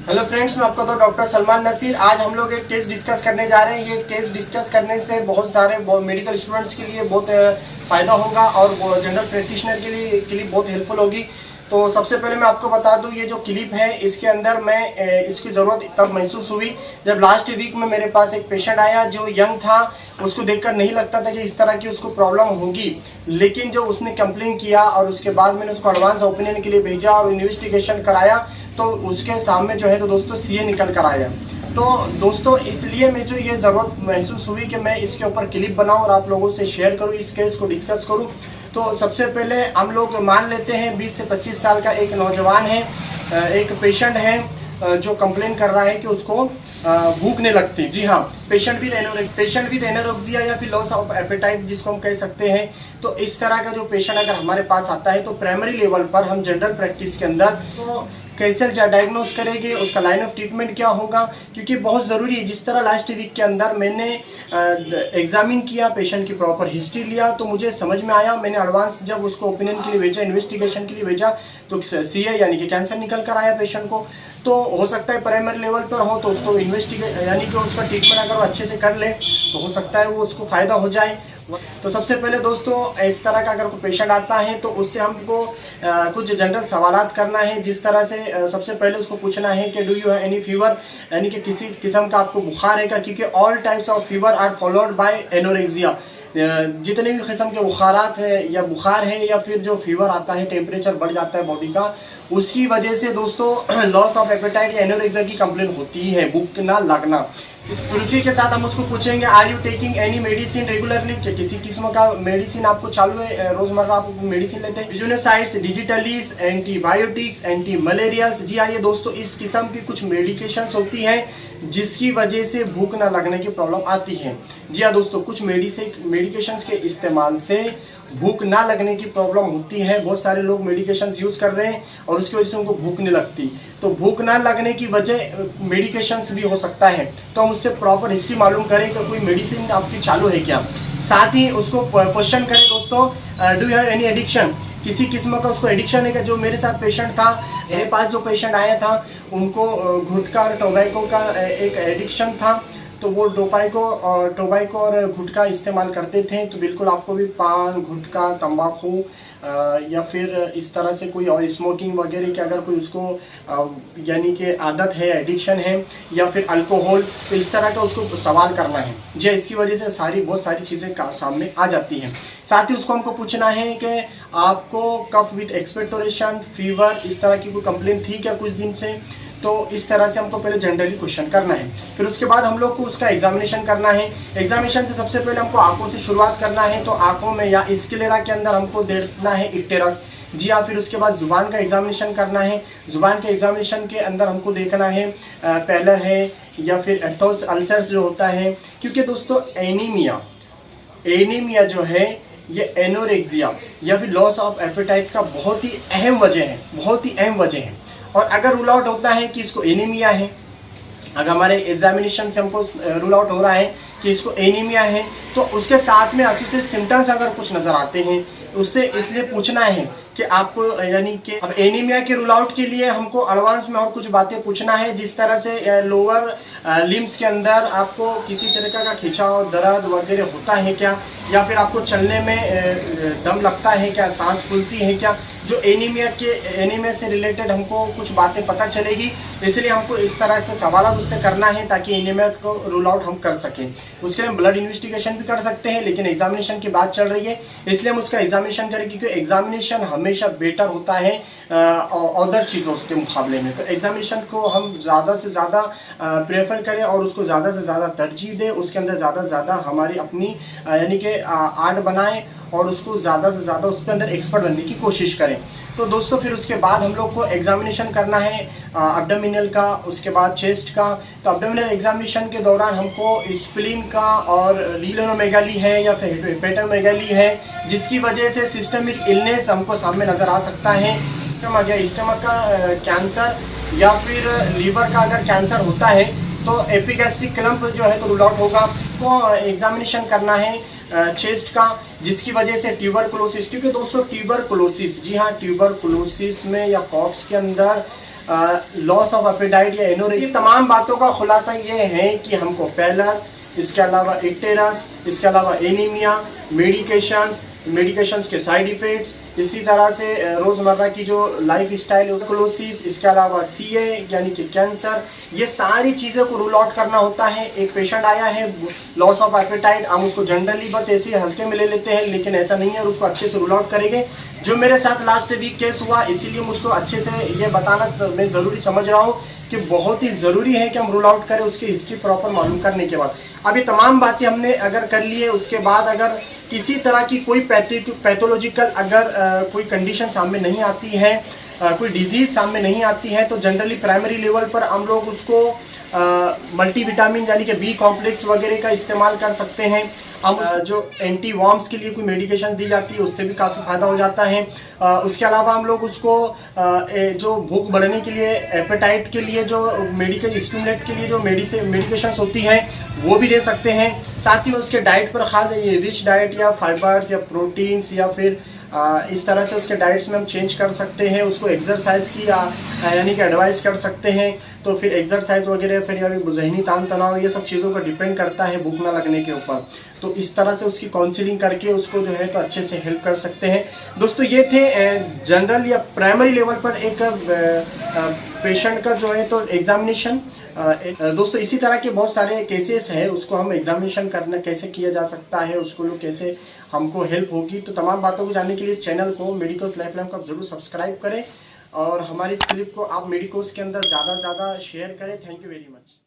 Hello friends, मैं आपका doctor Salman Naseer. आज हम लोग एक केस डिस्कस करने जा रहे हैं। ये केस डिस्कस करने से बहुत सारे मेडिकल स्टूडेंट्स के लिए बहुत फ़ायदा होगा और जनरल प्रैक्टिशनर के लिए बहुत हेल्पफुल होगी। तो सबसे पहले मैं आपको बता दूं, ये जो क्लिप है इसके अंदर मैं इसकी ज़रूरत तब महसूस हुई जब लास्ट वीक में मेरे पास एक पेशेंट आया जो यंग था। उसको देखकर नहीं लगता था कि इस तरह की उसको प्रॉब्लम होगी, लेकिन जो उसने कंप्लेन किया और उसके बाद मैंने उसको एडवांस ओपिनियन के लिए भेजा और इन्वेस्टिगेशन कराया तो उसके सामने जो है तो दोस्तों सीए निकल कर आया। तो दोस्तों इसलिए मुझे ये ज़रूरत महसूस हुई कि मैं इसके ऊपर क्लिप बनाऊं और आप लोगों से शेयर करूं, इस केस को डिस्कस करूं। तो सबसे पहले हम लोग मान लेते हैं 20 से 25 साल का एक नौजवान है, एक पेशेंट है जो कंप्लेन कर रहा है कि उसको भूख नहीं लगती। जी हाँ, पेशेंट विद एनोरेक्सिया या फिर लॉस ऑफ एपेटाइट जिसको हम कह सकते हैं। तो इस तरह का जो पेशेंट अगर हमारे पास आता है तो प्राइमरी लेवल पर हम जनरल प्रैक्टिस के अंदर तो कैसे डायग्नोस करेंगे, उसका लाइन ऑफ ट्रीटमेंट क्या होगा, क्योंकि बहुत ज़रूरी है। जिस तरह लास्ट वीक के अंदर मैंने एग्जामिन किया, पेशेंट की प्रॉपर हिस्ट्री लिया, तो मुझे समझ में आया। मैंने एडवांस जब उसको ओपिनियन के लिए भेजा, इन्वेस्टिगेशन के लिए भेजा, तो सीए यानी कि कैंसर निकल कर आया पेशेंट को। तो हो सकता है प्राइमरी लेवल पर हो तो उसको यानी कि उसका ट्रीटमेंट अगर वो अच्छे से कर ले तो हो सकता है वो उसको फ़ायदा हो जाए। तो सबसे पहले दोस्तों इस तरह का अगर कोई पेशेंट आता है तो उससे हमको कुछ जनरल सवालात करना है। जिस तरह से सबसे पहले उसको पूछना है कि do you have any fever, यानी कि किसी किस्म का आपको बुखार है क्या, क्योंकि all types of fever are followed by anorexia. जितने भी किस्म के बुखारात है या बुखार है या फिर जो फीवर आता है, टेम्परेचर बढ़ जाता है बॉडी का, उसकी वजह से दोस्तों लॉस ऑफ एपेटाइट या एनोरेक्सिया की कंप्लेन होती है, भूख ना लगना। फिर उसी के साथ हम उसको पूछेंगे are you taking any medicine regularly, किसी किस्म का मेडिसिन आपको चालू है, रोजमर्रा आप मेडिसिन लेते हैं। विजुनोसाइड्स, डिजिटलीज, एंटीबायोटिक्स, एंटी मलेरियल्स। जी हाँ, ये दोस्तों इस किस्म की कुछ मेडिकेशंस होती हैं जिसकी वजह से भूख ना लगने की प्रॉब्लम आती है। जी हाँ दोस्तों, कुछ मेडिकेशंस के इस्तेमाल से भूख ना लगने की प्रॉब्लम होती है। बहुत सारे लोग मेडिकेशंस यूज़ कर रहे हैं और उसकी वजह से उनको भूख नहीं लगती। तो भूख ना लगने की वजह मेडिकेशंस भी हो सकता है, तो हम उससे प्रॉपर हिस्ट्री मालूम करें कि कोई मेडिसिन आपकी चालू है क्या। साथ ही उसको क्वेश्चन करें दोस्तों, do you have any addiction, किसी किस्म का उसको एडिक्शन है क्या। जो मेरे साथ पेशेंट था, मेरे पास जो पेशेंट आया था उनको गुटखा और टोबैको का एक एडिक्शन था। तो वो टोबैको और गुटखा इस्तेमाल करते थे। तो बिल्कुल आपको भी पान, गुटखा, तंबाकू या फिर इस तरह से कोई और स्मोकिंग वगैरह की अगर कोई उसको यानी कि आदत है, एडिक्शन है, या फिर अल्कोहल, तो इस तरह का उसको सवाल करना है। जी, इसकी वजह से बहुत सारी चीज़ें सामने आ जाती हैं। साथ ही उसको हमको पूछना है कि आपको कफ विद एक्सपेक्टोरेशन, फीवर, इस तरह की कोई कंप्लेन थी क्या कुछ दिन से। तो इस तरह से हमको पहले जनरली क्वेश्चन करना है। फिर उसके बाद हम लोग को उसका एग्जामिनेशन करना है। एग्जामिनेशन से सबसे पहले हमको आंखों से शुरुआत करना है। तो आंखों में या स्क्लेरा के अंदर हमको देखना है इक्टेरस। जी हाँ, फिर उसके बाद जुबान का एग्जामिनेशन करना है। जुबान के एग्जामिनेशन के अंदर हमको देखना है पैलर है या फिर एथोस अल्सर्स जो होता है, क्योंकि दोस्तों एनीमिया जो है ये एनोरेक्सिया या फिर लॉस ऑफ एपेटाइट का बहुत ही अहम वजह है। और अगर रूल आउट होता है कि इसको एनीमिया है, अगर हमारे एग्जामिनेशन से हमको रूल आउट हो रहा है कि इसको एनीमिया है, तो उसके साथ में एसोसिएटेड सिम्टम्स अगर कुछ नजर आते हैं उससे इसलिए पूछना है कि आपको, यानी कि अब एनीमिया के रूल आउट के लिए हमको एडवांस में और कुछ बातें पूछना है। जिस तरह से लोअर लिम्स के अंदर आपको किसी तरह का खिंचाव, दर्द वगैरह होता है क्या, या फिर आपको चलने में दम लगता है क्या, सांस फूलती है क्या। जो एनीमिया से रिलेटेड हमको कुछ बातें पता चलेगी, इसलिए हमको इस तरह से सवाल उससे करना है ताकि एनीमिया को रूल आउट हम कर सकें। उसके लिए हम ब्लड इन्वेस्टिगेशन भी कर सकते हैं, लेकिन एग्जामिनेशन की बात चल रही है इसलिए हम उसका एग्जामिनेशन करें, क्योंकि एग्जामिनेशन हमेशा बेटर होता है अदर चीज़ों के मुकाबले में। तो एग्जामिनेशन को हम ज़्यादा से ज़्यादा प्रेफर करें और उसको ज़्यादा से ज़्यादा तरजीह दें। उसके अंदर ज़्यादा से ज़्यादा हमारी अपनी यानी कि आर्ट बनाएं और उसको ज़्यादा से ज़्यादा उसके अंदर एक्सपर्ट बनने की कोशिश करें। तो दोस्तों फिर उसके बाद हम लोग को एग्जामिनेशन करना है एब्डोमिनल का, उसके बाद चेस्ट का। तो एब्डोमिनल एग्जामिनेशन के दौरान हमको स्प्लीन का और लीलोमेगाली है या फिर हेपेटोमेगाली है, जिसकी वजह से सिस्टमिक इलनेस हमको सामने नज़र आ सकता है। स्टमक का कैंसर या फिर लीवर का अगर कैंसर होता है तो एपिगैस्ट्रिक क्लम्प जो है तो रूल आउट होगा। तो एग्जामिनेशन करना है चेस्ट का, जिसकी वजह से ट्यूबरकुलोसिस, क्योंकि दोस्तों ट्यूबरकुलोसिस, जी हाँ, ट्यूबरकुलोसिस में या पॉक्स के अंदर लॉस ऑफ एपेटाइट या एनोरेक्सिया, तमाम बातों का खुलासा ये है कि हमको पैलर, इसके अलावा इक्टेरस, इसके अलावा एनीमिया, मेडिकेशंस के साइड इफेक्ट्स, इसी तरह से रोज़मर्रा की जो लाइफ स्टाइल है, स्क्लेरोसिस, इसके अलावा सीए यानी कि कैंसर, ये सारी चीज़ों को रूल आउट करना होता है। एक पेशेंट आया है लॉस ऑफ एपेटाइट, हम उसको जनरली बस ऐसे हल्के में ले लेते हैं, लेकिन ऐसा नहीं है और उसको अच्छे से रूल आउट करेंगे। जो मेरे साथ लास्ट वीक केस हुआ, इसीलिए मुझको अच्छे से ये बताना मैं ज़रूरी समझ रहा हूँ कि बहुत ही ज़रूरी है कि हम रूल आउट करें उसकी हिस्ट्री प्रॉपर मालूम करने के बाद। अब ये तमाम बातें हमने अगर कर ली है, उसके बाद अगर किसी तरह की कोई पैथोलॉजिकल अगर कोई कंडीशन सामने नहीं आती है, कोई डिजीज़ सामने नहीं आती है, तो जनरली प्राइमरी लेवल पर हम लोग उसको मल्टीविटामिन यानी कि बी कॉम्प्लेक्स वगैरह का इस्तेमाल कर सकते हैं। हम जो एंटी वॉर्म्स के लिए कोई मेडिकेशन दी जाती है उससे भी काफ़ी फ़ायदा हो जाता है। उसके अलावा हम लोग उसको जो भूख बढ़ने के लिए, एपेटाइट के लिए जो मेडिकल स्टिमुलेट के लिए जो मेडिकेशंस होती हैं वो भी दे सकते हैं। साथ ही में उसके डाइट पर खास रिच डाइट या फाइबर्स या प्रोटीन्स या फिर इस तरह से उसके डाइट्स में हम चेंज कर सकते हैं। उसको एक्सरसाइज की यानी कि एडवाइस कर सकते हैं। तो फिर एक्सरसाइज वगैरह, फिर या ज़हनी तान तनाव, ये सब चीज़ों का डिपेंड करता है भूख ना लगने के ऊपर। तो इस तरह से उसकी काउंसलिंग करके उसको जो है तो अच्छे से हेल्प कर सकते हैं। दोस्तों ये थे जनरल या प्राइमरी लेवल पर एक पेशेंट का जो है तो एग्जामिनेशन। दोस्तों इसी तरह के बहुत सारे केसेस हैं, उसको हम एग्जामिनेशन करना कैसे किया जा सकता है, उसको लोग कैसे हमको हेल्प होगी। तो तमाम बातों को जानने के लिए इस चैनल को मेडिकोस लाइफलाइन को आप जरूर सब्सक्राइब करें और हमारी इस क्लिप को आप मेडिकोस के अंदर ज़्यादा से ज़्यादा शेयर करें। Thank you very much.